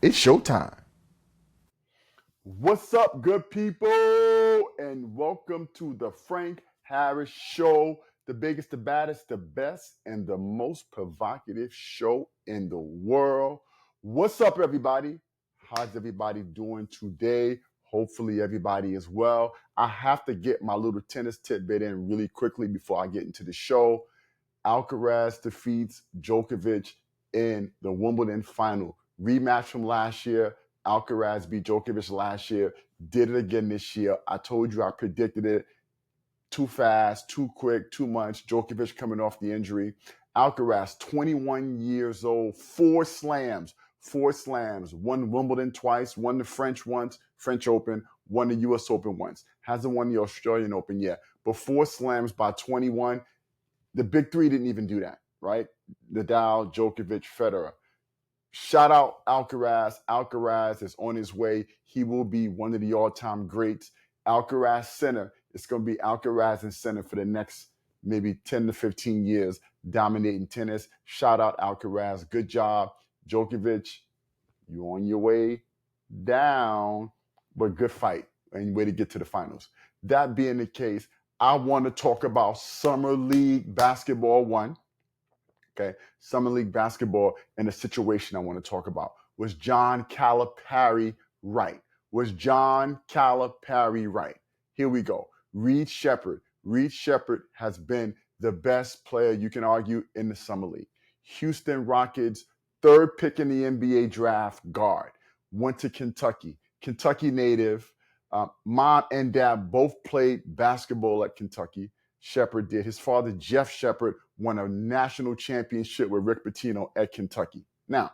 It's showtime. What's up, good people? And welcome to the Frank Harris Show, the biggest, the baddest, the best, and the most provocative show in the world. What's up, everybody? How's everybody doing today? Hopefully, everybody is well. I have to get my little tennis tidbit in really quickly before I get into the show. Alcaraz defeats Djokovic in the Wimbledon final. Rematch from last year. Alcaraz beat Djokovic last year, did it again this year. I told you I predicted it. Too fast, too quick, too much. Djokovic coming off the injury. Alcaraz, 21 years old, four slams. Won Wimbledon twice, won the French once, French Open, won the US Open once. Hasn't won the Australian Open yet. But four slams by 21. The big three didn't even do that, right? Nadal, Djokovic, Federer. Shout out Alcaraz. Alcaraz is on his way. He will be one of the all-time greats. Alcaraz Center. It's going to be Alcaraz and Center for the next maybe 10 to 15 years, dominating tennis. Shout out Alcaraz. Good job. Djokovic, you're on your way down, but good fight and way to get to the finals. That being the case, I want to talk about Summer League Basketball 1. Okay, Summer League Basketball and the situation I want to talk about. Was John Calipari right? Was John Calipari right? Here we go. Reed Sheppard. Reed Sheppard has been the best player, you can argue, in the Summer League. Houston Rockets, third pick in the NBA draft, guard. Went to Kentucky. Kentucky native. Mom and dad both played basketball at Kentucky. Sheppard did. His father, Jeff Sheppard, won a national championship with Rick Pitino at Kentucky. Now,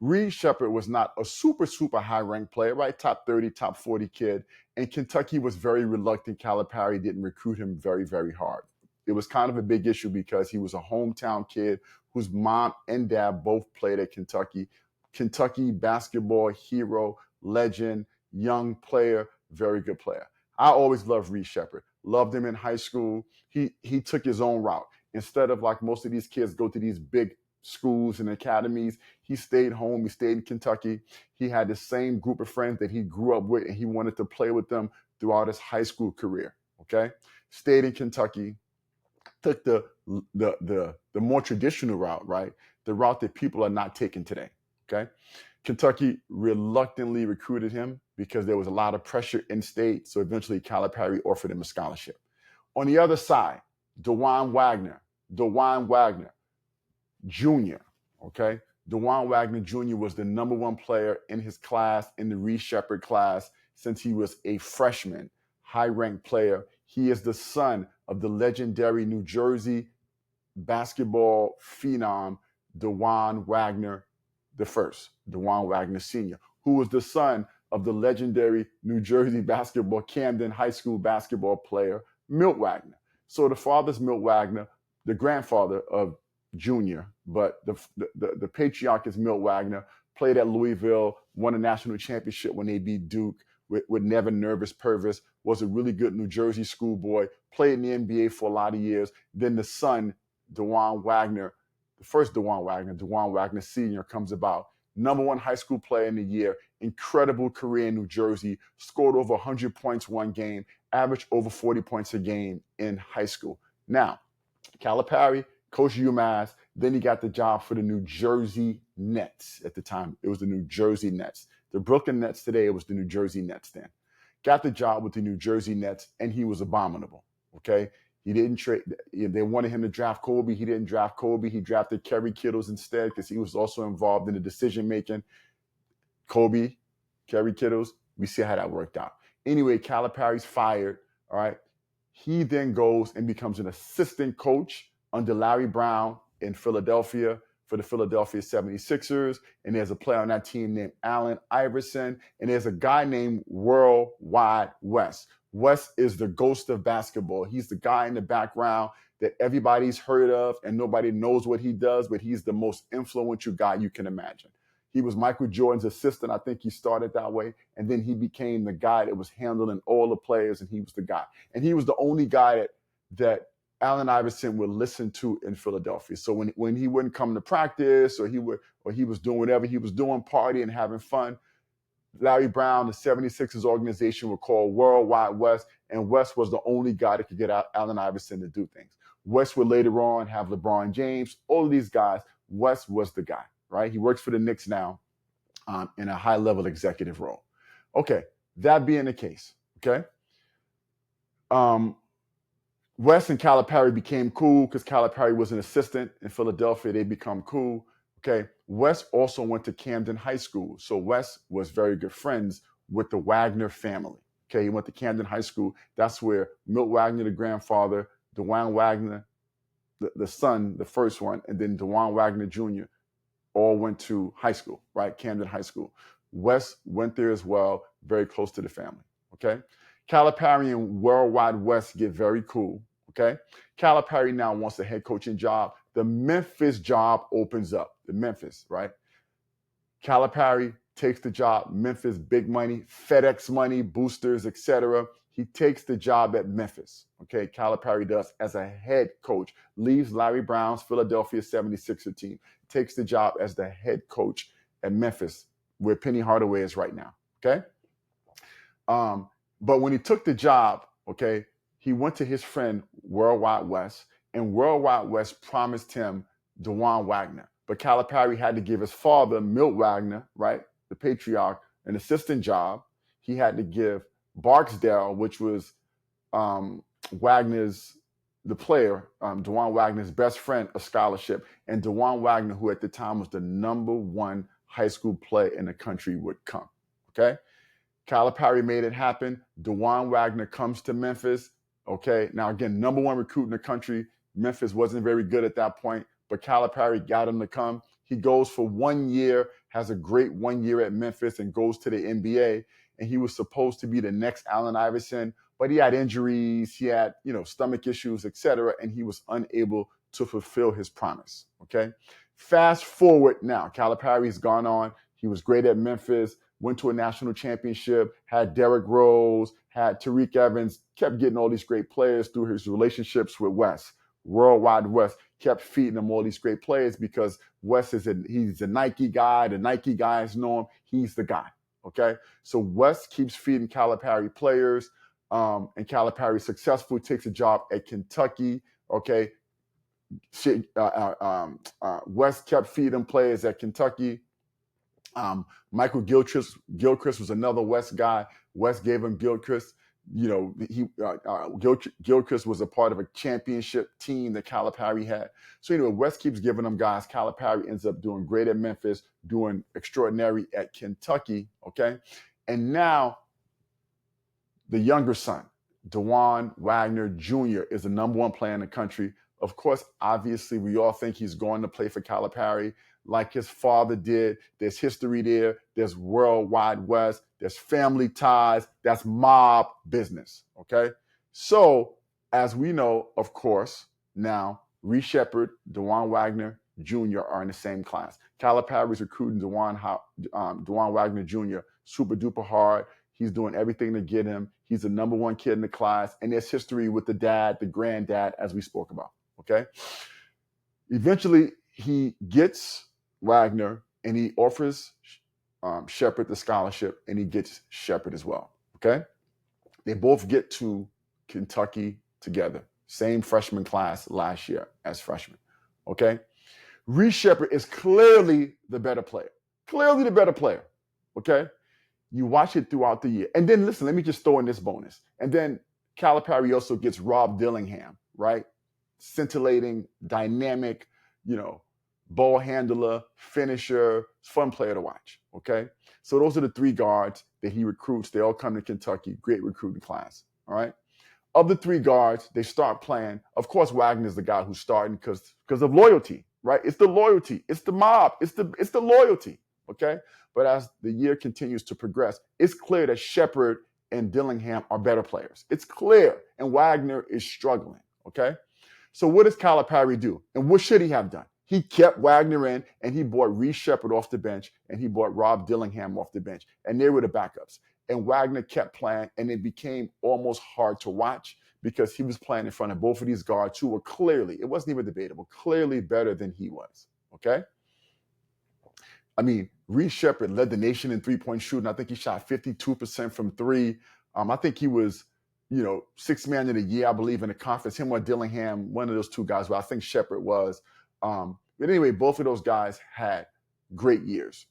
Reed Sheppard was not a super high-ranked player, right? Top 30, top 40 kid. And Kentucky was very reluctant. Calipari didn't recruit him very, very hard. It was kind of a big issue because he was a hometown kid whose mom and dad both played at Kentucky. Kentucky basketball hero, legend, young player, very good player. I always loved Reed Sheppard. Loved him in high school. He took his own route. Instead of like most of these kids go to these big schools and academies, he stayed home. He stayed in Kentucky. He had the same group of friends that he grew up with, and he wanted to play with them throughout his high school career. Okay, stayed in Kentucky. Took the more traditional route, right? The route that people are not taking today. Okay, Kentucky reluctantly recruited him because there was a lot of pressure in state. So eventually Calipari offered him a scholarship. On the other side, DeJuan Wagner Jr., okay? DeJuan Wagner Jr. was the number one player in his class, in the Reed Sheppard class, since he was a freshman, high-ranked player. He is the son of the legendary New Jersey basketball phenom, DeJuan Wagner the first, DeJuan Wagner Sr., who was the son of the legendary New Jersey basketball, Camden High School basketball player, Milt Wagner. So the father's Milt Wagner, the grandfather of Junior, but the patriarch is Milt Wagner, played at Louisville, won a national championship when they beat Duke with Never Nervous Purvis, was a really good New Jersey schoolboy, played in the NBA for a lot of years. Then the son, DeJuan Wagner, the first DeJuan Wagner Sr. comes about. Number one high school player in the year, incredible career in New Jersey, scored over 100 points one game, averaged over 40 points a game in high school. Now, Calipari, coach UMass, then he got the job for the New Jersey Nets at the time. It was the New Jersey Nets. The Brooklyn Nets today, it was the New Jersey Nets then. Got the job with the New Jersey Nets, and he was abominable, okay? He didn't trade. They wanted him to draft Kobe. He didn't draft Kobe. He drafted Kerry Kittles instead because he was also involved in the decision-making. Kobe, Kerry Kittles, we see how that worked out. Anyway, Calipari's fired, all right? He then goes and becomes an assistant coach under Larry Brown in Philadelphia for the Philadelphia 76ers. And there's a player on that team named Allen Iverson. And there's a guy named Worldwide Wes. Wes is the ghost of basketball. He's the guy in the background that everybody's heard of and nobody knows what he does, but he's the most influential guy you can imagine. He was Michael Jordan's assistant. I think he started that way. And then he became the guy that was handling all the players, and he was the guy. And he was the only guy that Allen Iverson would listen to in Philadelphia. So when he wouldn't come to practice, or he was doing whatever he was doing, partying, having fun, Larry Brown, the 76ers organization, would call Worldwide West, and West was the only guy that could get Allen Iverson to do things. West would later on have LeBron James, all of these guys. West was the guy, right? He works for the Knicks now in a high-level executive role. Okay, that being the case, okay? West and Calipari became cool because Calipari was an assistant in Philadelphia. They become cool. Okay. West also went to Camden High School. So West was very good friends with the Wagner family. Okay. He went to Camden High School. That's where Milt Wagner, the grandfather, DeJuan Wagner, the son, the first one, and then DeJuan Wagner Jr. all went to high school, right? Camden High School. West went there as well, very close to the family. Okay. Calipari and Worldwide West get very cool. Okay. Calipari now wants a head coaching job. The Memphis job opens up. The Memphis, right? Calipari takes the job. Memphis, big money, FedEx money, boosters, etc. He takes the job at Memphis. Okay. Calipari does as a head coach, leaves Larry Brown's Philadelphia 76er team, takes the job as the head coach at Memphis, where Penny Hardaway is right now. Okay. But when he took the job, okay, he went to his friend Worldwide West, and Worldwide West promised him DeJuan Wagner. But Calipari had to give his father, Milt Wagner, right, the patriarch, an assistant job. He had to give Barksdale, which was Wagner's, the player, DeJuan Wagner's best friend, a scholarship. And DeJuan Wagner, who at the time was the #1 high school player in the country, would come. Okay. Calipari made it happen. DeJuan Wagner comes to Memphis. Okay. Now, again, #1 recruit in the country. Memphis wasn't very good at that point, but Calipari got him to come. He goes for 1 year, has a great 1 year at Memphis, and goes to the NBA. And he was supposed to be the next Allen Iverson, but he had injuries, he had, stomach issues, etc., and he was unable to fulfill his promise. Okay. Fast forward now, Calipari's gone on. He was great at Memphis, went to a national championship, had Derrick Rose, had Tariq Evans, kept getting all these great players through his relationships with West. Worldwide West kept feeding him all these great players because West he's a Nike guy. The Nike guys know him. He's the guy. Okay. So West keeps feeding Calipari players, and Calipari successfully takes a job at Kentucky. Okay. West kept feeding players at Kentucky. Michael Gilchrist was another West guy. West gave him Gilchrist. Gilchrist was a part of a championship team that Calipari had. So anyway, West keeps giving them guys. Calipari ends up doing great at Memphis, doing extraordinary at Kentucky. Okay, and now the younger son, DeJuan Wagner Jr., is the #1 player in the country. Of course, obviously, we all think he's going to play for Calipari like his father did. There's history there. There's Worldwide West. There's family ties. That's mob business, okay? So, as we know, of course, now, Reece Sheppard, DeJuan Wagner Jr. are in the same class. Calipari's recruiting DeJuan Wagner Jr. super duper hard. He's doing everything to get him. He's the #1 kid in the class. And there's history with the dad, the granddad, as we spoke about, okay? Eventually, he gets Wagner and he offers Sheppard the scholarship, and he gets Sheppard as well, okay? They both get to Kentucky together. Same freshman class last year as freshmen, okay? Reece Sheppard is clearly the better player. Clearly the better player, okay? You watch it throughout the year. And then, listen, let me just throw in this bonus. And then Calipari also gets Rob Dillingham, right? Scintillating, dynamic, ball handler, finisher, fun player to watch, okay? So those are the 3 guards that he recruits. They all come to Kentucky. Great recruiting class, all right? Of the 3 guards, they start playing. Of course, Wagner's the guy who's starting because of loyalty, right? It's the loyalty. It's the mob. It's the loyalty, okay? But as the year continues to progress, it's clear that Sheppard and Dillingham are better players. It's clear, and Wagner is struggling, okay? So what does Calipari do? And what should he have done? He kept Wagner in, and he brought Reece Sheppard off the bench, and he brought Rob Dillingham off the bench, and they were the backups. And Wagner kept playing, and it became almost hard to watch because he was playing in front of both of these guards who were clearly, it wasn't even debatable, clearly better than he was. Okay? I mean, Reed Sheppard led the nation in three-point shooting. I think he shot 52% from three. I think he was, sixth man of the year, I believe, in the conference. Him or Dillingham, one of those two guys. But I think Sheppard was. But anyway, both of those guys had great years.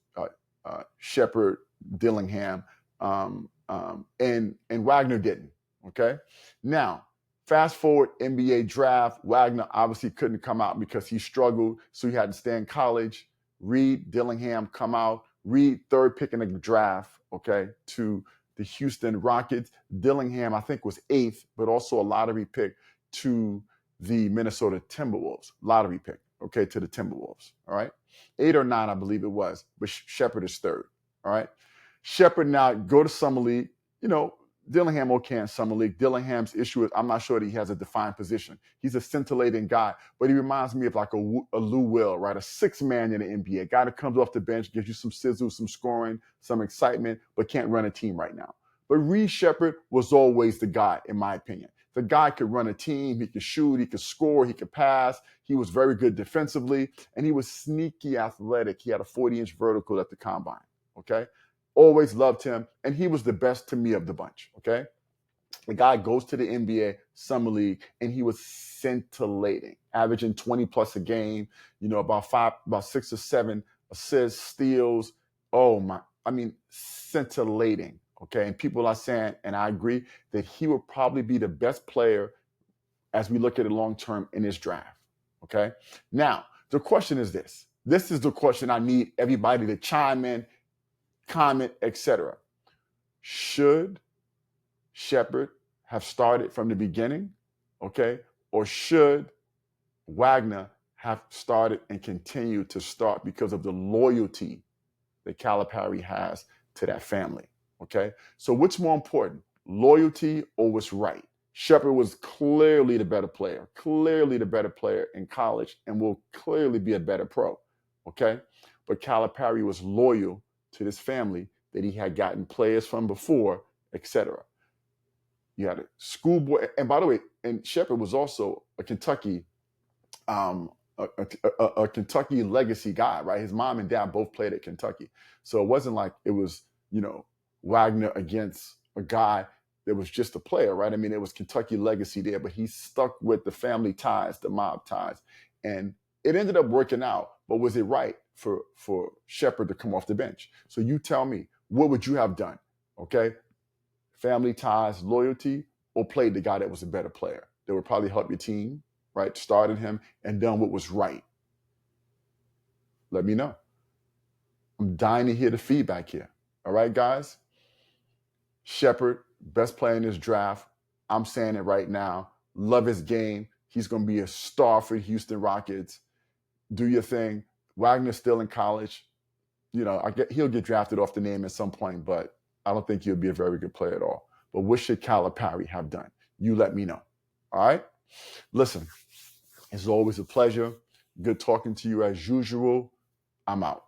Sheppard, Dillingham, and Wagner didn't. Okay, now fast forward NBA draft. Wagner obviously couldn't come out because he struggled, so he had to stay in college. Reed, Dillingham come out. Reed, third pick in the draft, okay, to the Houston Rockets. Dillingham, I think, was eighth, but also a lottery pick to the Minnesota Timberwolves. Lottery pick, okay, to the Timberwolves, all right? 8 or 9, I believe it was, but Sheppard is third, all right? Sheppard now go to Summer League. Dillingham okay in Summer League. Dillingham's issue is I'm not sure that he has a defined position. He's a scintillating guy, but he reminds me of like a Lou Will, right? A sixth man in the NBA, a guy that comes off the bench, gives you some sizzle, some scoring, some excitement, but can't run a team right now. But Reed Sheppard was always the guy, in my opinion. The guy could run a team, he could shoot, he could score, he could pass. He was very good defensively, and he was sneaky athletic. He had a 40-inch vertical at the combine, okay? Always loved him, and he was the best to me of the bunch, okay? The guy goes to the NBA Summer League, and he was scintillating, averaging 20 plus a game, about 6 or 7 assists, steals. Scintillating, okay? And people are saying, and I agree, that he will probably be the best player as we look at it long-term in this draft, okay? Now, the question is this. This is the question I need everybody to chime in, comment, etc. Should Sheppard have started from the beginning, okay? Or should Wagner have started and continued to start because of the loyalty that Calipari has to that family, okay? So what's more important, loyalty or what's right? Sheppard was clearly the better player in college, and will clearly be a better pro, okay? But Calipari was loyal to this family that he had gotten players from before, etc. You had a schoolboy, and by the way, and Sheppard was also a Kentucky, a Kentucky legacy guy, right? His mom and dad both played at Kentucky, so it wasn't like it was, Wagner against a guy that was just a player, right? I mean, it was Kentucky legacy there, but he stuck with the family ties, the mob ties, and it ended up working out. But was it right for Sheppard to come off the bench? So you tell me, what would you have done? Okay, family ties, loyalty, or played the guy that was a better player that would probably help your team, right? Started him and done what was right. Let me know. I'm dying to hear the feedback here. All right, guys? Sheppard, best player in this draft. I'm saying it right now. Love his game. He's going to be a star for the Houston Rockets. Do your thing. Wagner's still in college. He'll get drafted off the name at some point, but I don't think he'll be a very good player at all. But what should Calipari have done? You let me know. All right? Listen, it's always a pleasure. Good talking to you as usual. I'm out.